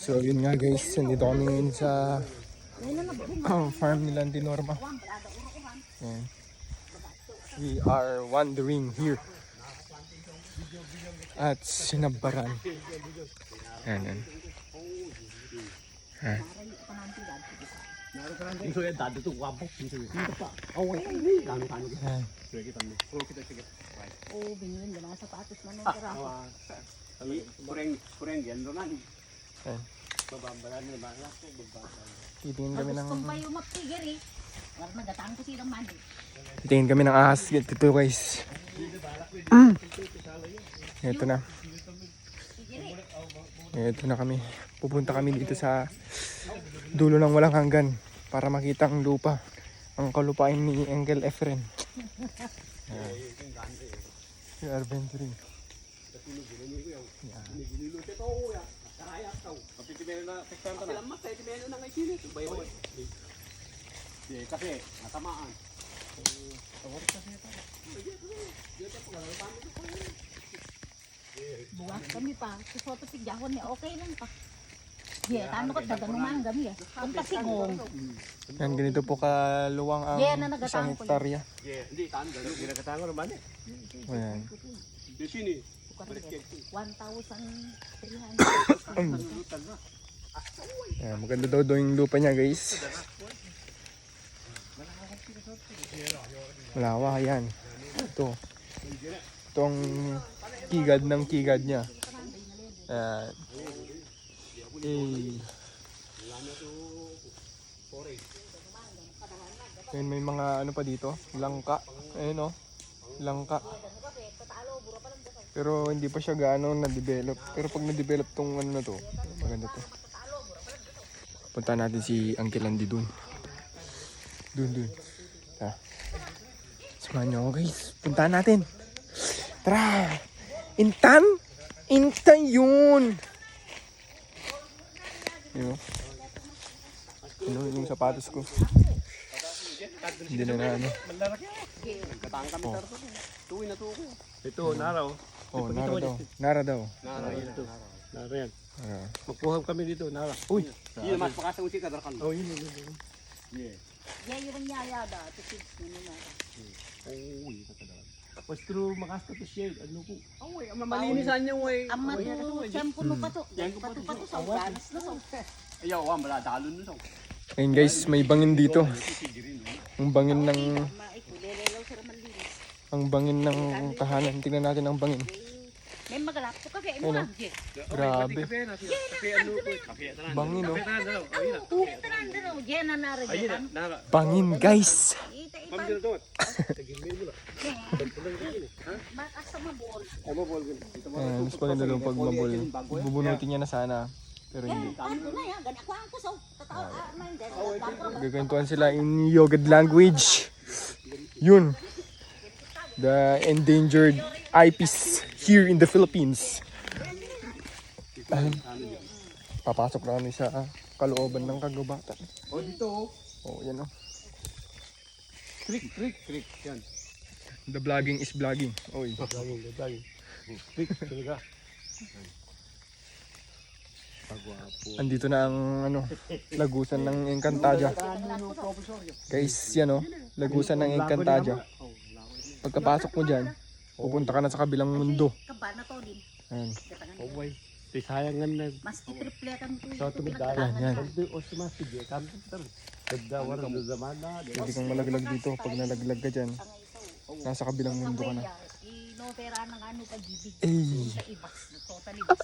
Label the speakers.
Speaker 1: So yun nga guys, nandito kami ngayon sa farm nila ni Norma. Ayan. We are wandering here at Sinabaran. Ayan, ayan. Ayan.
Speaker 2: Oh, binili na mga sapatos na nung
Speaker 3: Kurang gendo na ni.
Speaker 1: Ayan.
Speaker 3: Babambalan na ba?
Speaker 1: Titingin kami ng
Speaker 2: Kung pa yung mapigir eh. Wala nagatang ko silang mani.
Speaker 1: titingin kami ng ahas dito guys. Ito na. Ito na kami. Pupunta kami dito sa dulo ng walang hanggan para makita ang lupa. Ang kalupain ni Uncle Efren. We are venturing.
Speaker 3: Kasi natamaan.
Speaker 2: Buwak kami pa. Susoto tigyahon niya. Okay lang pa. Yeah, tano ko daganuman kami eh. Ang kasigong.
Speaker 1: Yan, ganito po kaluwang ang
Speaker 2: Yeah, na
Speaker 1: isang
Speaker 2: nagatang ko
Speaker 1: hektarya.
Speaker 3: Hindi tanda no ginagatango naman eh.
Speaker 1: Ayan.
Speaker 3: Di sini.
Speaker 2: 1,300.
Speaker 1: Ayan, maganda daw yung lupa niya guys. Malawa yan. Ito. Itong kigad ng kigad niya. Ayan. Ayan, may mga ano pa dito. Langka. Ayan o. Langka. Pero hindi pa siya gaano na-develop. Pero pag na-develop tong ano na to, maganda to. Punta natin si Uncle Andy dun. Dun. Ha. Samahan niyo ako guys. Puntahan natin. Tara! Intan? Intan yun! Yun. Ano yung sapatos ko? Hindi na ano.
Speaker 3: Nagkatang kami tarto. Tuwi na tuko.
Speaker 4: Ito, naraw.
Speaker 1: Oh, Nara daw. Nara daw.
Speaker 3: Nara ito.
Speaker 4: Nara yan.
Speaker 1: Ah.
Speaker 4: Magkuha kami dito, nara.
Speaker 1: Uy!
Speaker 3: Yun mas pakasa usi ka darkan.
Speaker 4: Oh, yun.
Speaker 3: Yeah.
Speaker 2: Yeah, yung yaya da. Ito kids na nila.
Speaker 4: Oh, yun ka talaga. Tapos true, makasta to shade. Ano ko?
Speaker 3: Oh, malinisan yung way.
Speaker 2: Ang matu, siyempo no pato. Pato sa ganas na so.
Speaker 3: Ayaw, wala dalon no.
Speaker 1: Ayun guys, may bangin dito. Ang bangin ng
Speaker 2: Maikulelelaw sa malinis.
Speaker 1: ang bangin ng tahanan. Tingnan natin ang bangin.
Speaker 2: May magalap ko kafe mo
Speaker 1: Ano?
Speaker 2: lang.
Speaker 1: Grabe.
Speaker 4: Kape ano ko? Kape tanan.
Speaker 1: Bangin oh.
Speaker 4: Kape tanan daw.
Speaker 2: Oo, tanan daw. Diyan na
Speaker 4: Ayun
Speaker 2: naragitan.
Speaker 4: na, nara.
Speaker 1: Bangin guys.
Speaker 2: Ita-ipan.
Speaker 4: Ma'am, dito. Tagimbil mo na.
Speaker 2: Makas sa mabol.
Speaker 4: Ay mo bol gud.
Speaker 1: Ayan, mas maganda daw pag mabul. Bubunutin niya na sana. Pero hindi.
Speaker 2: Ano na yan? Ganyan ko ang kusaw. Tataw. Man, dahil.
Speaker 1: Gagawintuan sila in Yogad language. Yun. The endangered IPs here in the Philippines. Ayun. Papasok na kami sa kalooban ng kagubatan.
Speaker 3: Oh, dito.
Speaker 1: Oh, yan oh.
Speaker 4: Trick. Yan.
Speaker 1: The vlogging is vlogging. Oy.
Speaker 4: Laging. Trick talaga. Pagwapo.
Speaker 1: Andito na ang ano, lagusan ng Encantadia. Guys, yan oh, lagusan ng Encantadia. Pagkapasok mo diyan, pupunta ka na sa kabilang mundo.
Speaker 2: Kaba na to din.
Speaker 1: Ayan.
Speaker 4: Oh boy. Ti sayangan na.
Speaker 2: Mas itripletan to.
Speaker 4: Sa tumid dahil.
Speaker 1: Yan.
Speaker 4: Hindi otomatic kan tar. Dagdawar ng zaman na.
Speaker 1: Pwede kang malaglag dito. Pag nalaglag ka dyan, nasa kabilang mundo ka na.
Speaker 2: Inopera ng ano pag-ibig.
Speaker 1: Eh.
Speaker 2: Sa ibas. Totally ibas.